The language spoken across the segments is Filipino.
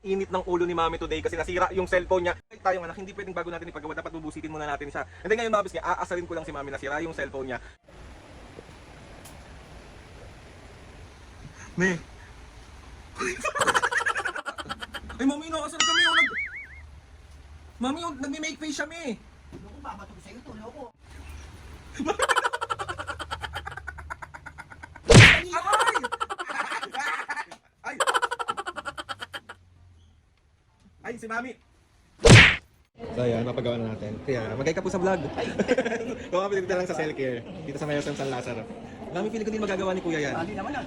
Init ng ulo ni Mami today kasi nasira yung cellphone niya. Tayo anak, hindi pwedeng bago natin ipagawa, dapat bubusitin muna natin siya. And then ngayon mga bis, aasarin ko lang si Mami, nasira yung cellphone niya. Me. Ay Mami, inaasar kami yung Mami, yung nagme-make face siya, me. Loko, babatog sa'yo to, loko. Ay! Ay, si Mami. So ayan, mapagawa na natin. Kaya, magay ka po sa vlog. Kumapit dito lang sa cell care. Dito sa Mayor San Lazaro. Mami, feeling ko din magagawa ni Kuya yan. Mali naman ah.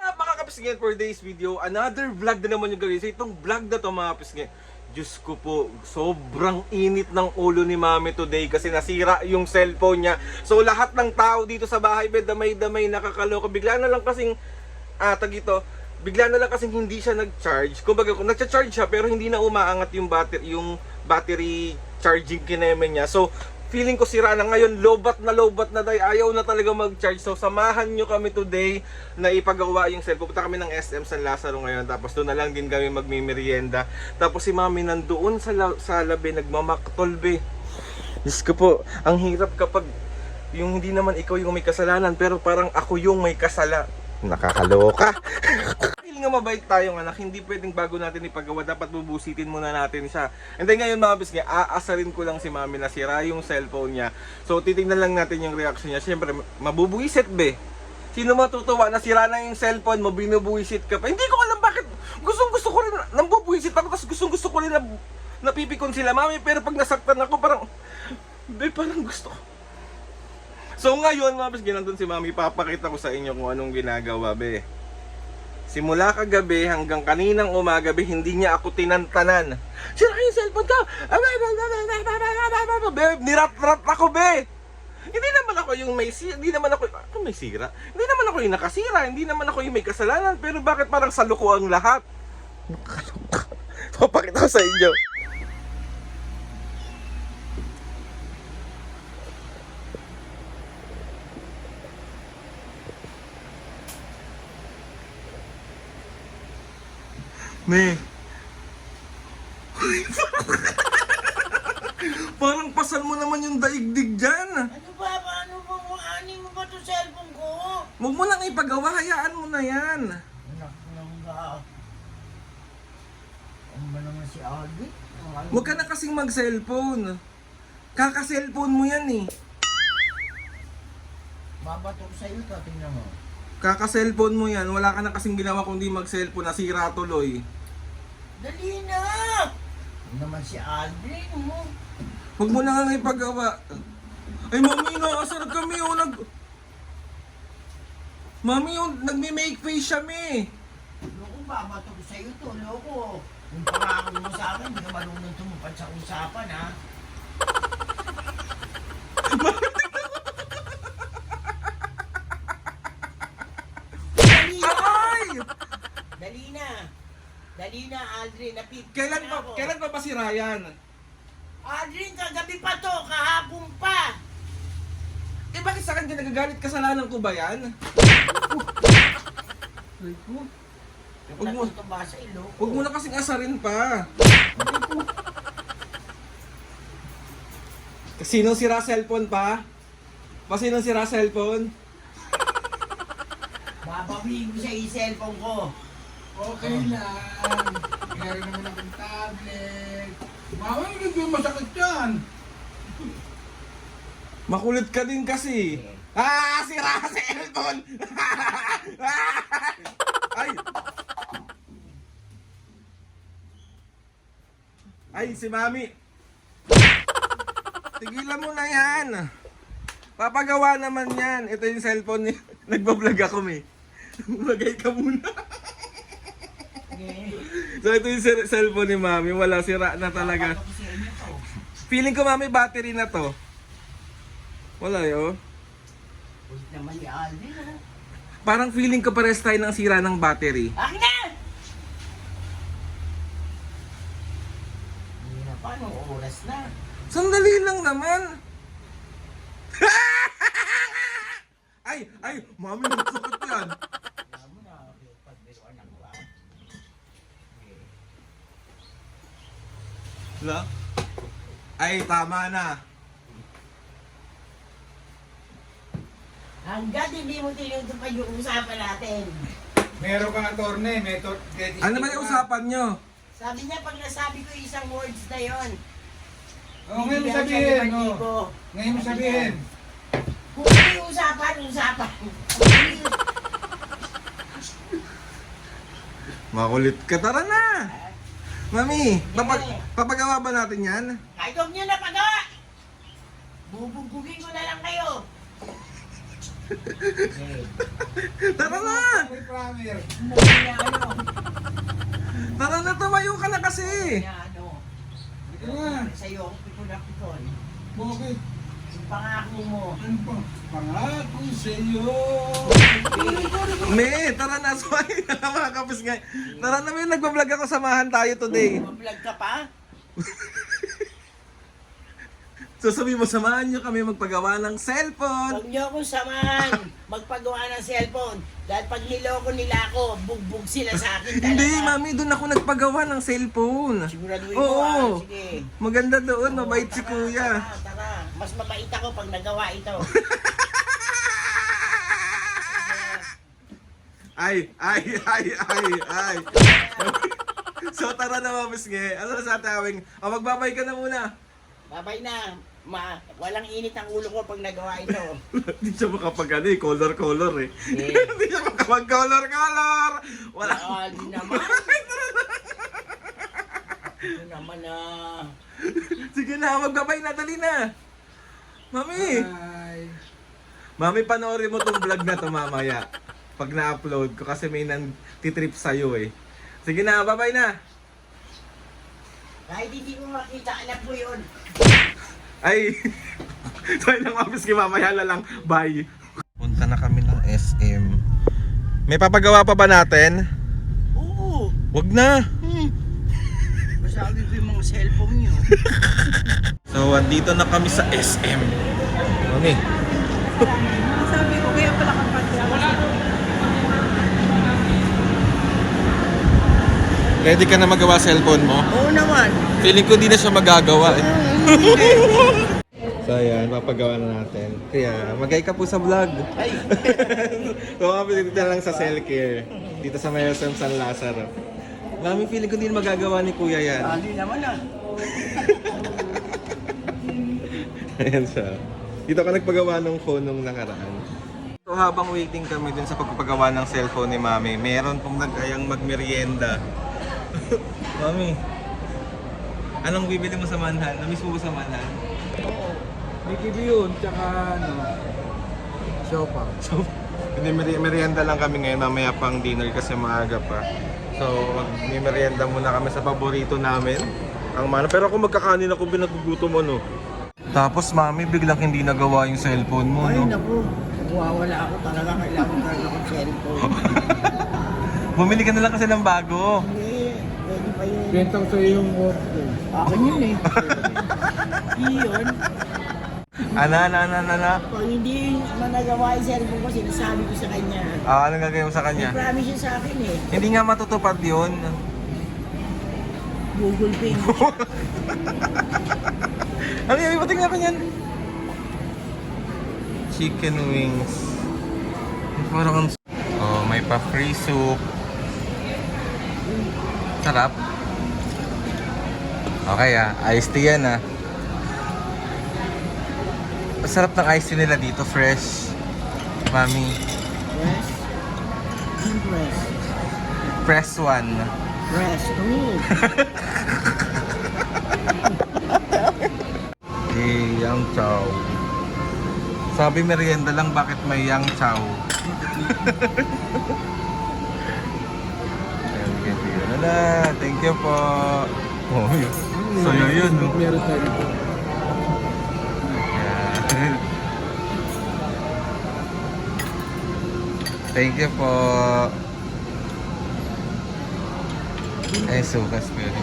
Mga kapisngin, for today's video, another vlog na naman yung gawin. So itong vlog na to mga kapisngin, Diyos ko po, sobrang init ng ulo ni Mami today kasi nasira yung cellphone niya. So lahat ng tao dito sa bahay, damay-damay, nakakaloka. Bigla na lang kasing, bigla na lang kasing hindi siya nag-charge. Kumbaga, nag-charge siya pero hindi na umaangat yung battery charging kineme niya. So, feeling ko sira na ngayon, lobat na day, ayaw na talaga mag-charge. So samahan nyo kami today na ipagawa yung cellphone. Punta kami ng SM San Lazaro ngayon, tapos doon na lang din kami magmimerienda. Tapos si Mami nandoon sa labi, nagmamaktolbe. Diyos ko po, ang hirap kapag yung hindi naman ikaw yung may kasalanan, pero parang ako yung may kasala. Nakakaloka. Dahil nga mabait tayong anak, hindi pwedeng bago natin ipagawa, dapat bubusitin muna natin siya. And then ngayon mga bis, aasarin ko lang si Mami na sira yung cellphone niya. So titingnan lang natin yung reaction niya. Siyempre, mabubuisit be. Sino matutuwa na sira na yung cellphone mo, binubuisit ka pa? Hindi ko alam bakit. Gustong-gusto ko rin, nambubuisit ako, tapos gustong-gusto ko rin na napipikon sila Mami. Pero pag nasaktan ako, parang, be, parang gusto ko. So ngayon mga bis, ginandun si Mami, papakita ko sa inyo kung anong ginagawa be. Simula kagabi hanggang kaninang umaga be, hindi niya ako tinantanan. Sira yung cellphone ko! Be, nirat-rat ako be! Hindi naman ako yung may sira, hindi naman ako may sira. Hindi naman ako yung nakasira, hindi naman ako yung may kasalanan, pero bakit parang saluko ang lahat? Nakaloka. Papakita ko sa inyo. Me. Parang pasal mo naman yung daigdig dyan. Ano ba? Paano ba mo? Ani mo ba to cellphone ko? Huwag mo lang ipagawa, hayaan mo na yan. Anak ng ga. Ano ba naman si Alvin? Huwag ka na kasing mag-cellphone. Kaka-cellphone mo yan eh. Babatog sa'yo to, tingnan mo. Kaka-cellphone mo yan, wala ka na kasing ginawa kundi mag-cellphone, nasira tuloy. Dali na! Ano naman si Alvin mo? Huwag mo na nga ipagawa. Ay Mami, inaasar kami oh. Mami, oh, nagme-make face siya me. Loko, babatog sa'yo to, loko. Yung pangako mo sa akin, hindi ka marunong tumupad sa usapan, ha? Dali na! Ay! Dali na! Dali na, Aldrin. Kailan pa ba si Ryan? Aldrin, kagabi pa to, kahapon pa. Eh bakit sa akin ka nagagalit, kasalanan ko ba yan? Ay ko. Natutumba sa ilo. Huwag mo na kasing asarin pa. Sinong sira cellphone pa? Sinong sira cellphone? Babawiin ko sa cellphone ko. Okay lang. Meron naman akong tablet. Mama, hindi yung masakit yan. Makulit ka din kasi. Sira cellphone! Ay! Ay, si Mami. Tigilan mo na yan. Papagawa naman yan. Ito yung cellphone niya. Nagbablog ako, me. Magay ka muna. So ito yung cellphone ni Mami. Wala, sira na talaga. Babatok sa inyo to. Feeling ko Mami, battery na to. Wala yun. Ulit naman ni Aldrin, ha? Parang feeling ko pares tayo ng sira ng battery. Akin na! Hindi na, paano oras na? Sandali lang naman. Ay, mami, nagsakit yan. Alam mo na, pagbiruan ako ah. Wala? Ay, tama na. Hanggat hindi mo tinutupad yung usapan natin. Meron kang attorney, may Ano ba yung usapan nyo? Sabi niya, pag nasabi ko yung isang words na yon, Oh, ngayon mo bibigyan siya sabihin, ng oh. 5,000. Ngayon mo sabihin. Kung ano yung usapan. Kung ano yung Makulit ka, tara na! Mami, papagawa ba natin yan? kahit huwag niyo na pagawa, bubugugin ko na lang kayo. Tara na! May primer. Umuwi na ano. Tara na, tumayo ka na kasi! Na ano. Ito na. Sa'yo, pikon. Bakit? Yung pangako mo. Ano pa? Pangako sa'yo. Me, tara na, sorry na mga kapis nga. Tara na, may nagbablog ako, samahan tayo today. Mablog ka pa? So sabi mo, samahan nyo kami magpagawa ng cellphone. Huwag niyo akong samahan magpagawa ng cellphone. Dahil pag niloko nila ako, bugbog sila sa akin talaga. Hindi, mami, doon ako nagpagawa ng cellphone. Siguraduhin mo ah. Oo, Sige. maganda doon, mabait si Tara, kuya. Tara. Mas mabait ako pag nagawa ito. Ay. So tara na, mamis nge. Ano na sa tawing? Magbabay ka na muna. Babay na. Walang init ang ulo ko pag nagawa ito. Hindi siya makapag color eh. Yeah. Hindi siya makapag-color. Wala. Di naman. Ito naman ah. Sige na, magbabay na, dali na. Mami. Ay. Mami, panoorin mo tong vlog na to mamaya. Pag na-upload ko kasi may nang-titrip sa'yo eh. Sige na, bye-bye na. Kahit hindi ko makita, alam ko yun. Ay, tayo lang mapis kay mamaya na lang. Bye. Punta na kami ng SM. May papagawa pa ba natin? Oo. Wag na. Masabi ko yung mga cellphone nyo. So, andito na kami sa SM. Mami. Sabi ko, kaya pala kang Ready ka na magawa cellphone mo? Oo naman. Feeling ko di na siya magagawa eh. So ayan, papagawa na natin. Kaya magay ka po sa vlog. Ay. So kami dito lang sa cell care. Dito sa may SM San Lazaro. Mami, feeling ko di na magagawa ni kuya yan. Hindi naman ah. Ayan siya. Dito ka nagpagawa ng phone nung nakaraan. So habang waiting kami dun sa pagpapagawa ng cellphone ni Mami, meron pong nagayang magmerienda. Mami, anong bibili mo sa Manhan? Namiss mo ba sa Manhan? Oo. May kibi yun, tsaka ano, siopa. So, hindi, merienda lang kami ngayon, mamaya pang dinner kasi maaga pa. So, may merienda muna kami sa paborito namin, ang mana. Pero ako magkakanin ako, binagugutom ano. Tapos mami, biglang hindi nagawa yung cellphone mo, Ay, no? naku. Wawala ako talaga. Kailangan talaga akong cellphone. Bumili ka na lang kasi ng bago. Hindi. Pwede pa yun. Benta ko sa'yo yung work ko. Akin yun eh. Iyon. Ana. Pag hindi managawa yung cellphone ko, sinasabi ko sa kanya. Anong gagawin mo sa May kanya? promise yun sa akin eh. Hindi nga matutupad yun. Google Pay mo. Ano yung ibating nga yan? Chicken wings. Parang oh, may pa free soup. Sarap. Okay iced tea yan Masarap ng iced tea nila dito, fresh. Mami. Press. Yung press. Press one. Press. Oo. Yang chow. Sabi merienda lang, bakit may yang chow? Thank you po. Oh, so yun, no? Meron tayo dito. Yeah. Thank you po. Ay, sukas pero.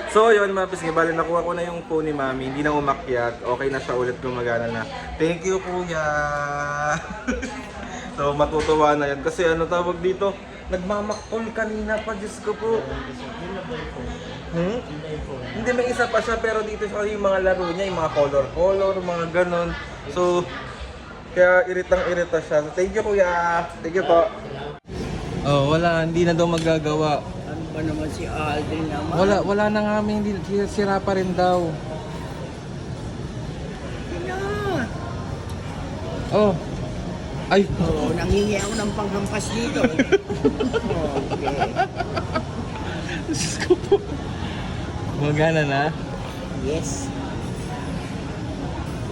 So yun mga pisngi, bali nakuha ko na yung phone ni Mami, hindi na umakyat, okay na siya ulit gumagana na. Thank you kuya! So matutuwa na yan kasi ano tawag dito, nagmamakol kanina pa, Diyos ko po. Hindi, may isa pa siya pero dito siya yung mga laro niya, yung mga color, mga ganon. So, kaya iritang-irita siya. So, thank you kuya! Thank you po! Oh, wala, hindi na daw magagawa. Ano ba naman si Aldrin naman? Wala na nga, hindi sira pa rin daw. Oh. Ay. Oo, nangingi ako ng panghampas dito. Okay. Diyos ko po. Magana na? Yes.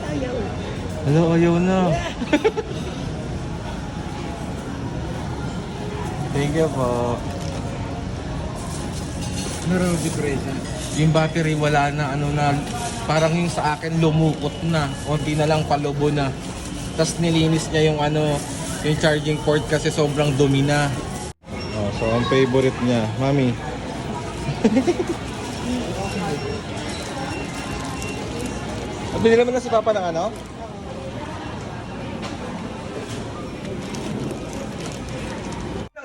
Ayaw. Ano, ayaw na. Thank you po. Meron depression. Yung battery wala na, ano na, parang yung sa akin lumukot na. Unti na lang palubo na. Tapos nilinis niya yung ano, yung charging port kasi sobrang dumi na. Oh, so ang favorite niya, Mami. Binili mo na si Papa ng ano?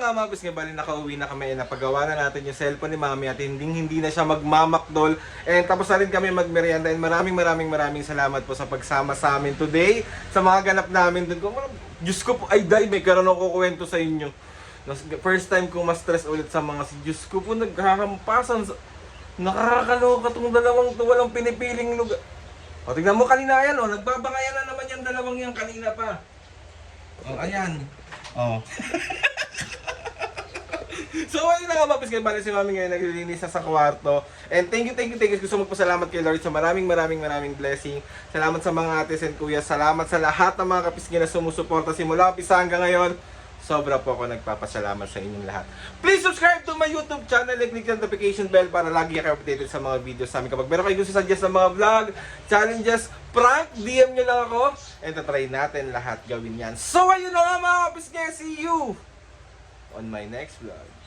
Nga mga bis nga bali nakauwi na kami, napagawa na natin yung cellphone ni Mami at hindi na siya magmamakdol. And tapos na rin kami magmerienda and maraming salamat po sa pagsama sa amin today sa mga ganap namin dun. Diyos ko po, ay dahil may karoon ako kukwento sa inyo. First time kong ma-stress ulit sa mga Diyos ko po, nagkakampasan. Nakakaloka tong dalawang to, walang pinipiling lugar. O tignan mo kanina yan, nagbabangayan na naman yung dalawang yan kanina pa. O ayan. O. So ayun na nga mga piskay, bali si Mami ngayon naglilinis na sa kwarto. And thank you. Gusto magpasalamat kay Lord sa maraming blessing. Salamat sa mga ates and kuya. Salamat sa lahat ng mga kapiskay na sumusuporta simula umpisa hanggang ngayon. Sobra po ako nagpapasalamat sa inyong lahat. Please subscribe to my YouTube channel and click the notification bell para lagi kayo updated sa mga videos namin. Kapag meron kayo gusto suggest ng mga vlog, challenges, prank, DM nyo lang ako. And try natin lahat gawin yan. So ayun na nga mga kapiskay, see you on my next vlog.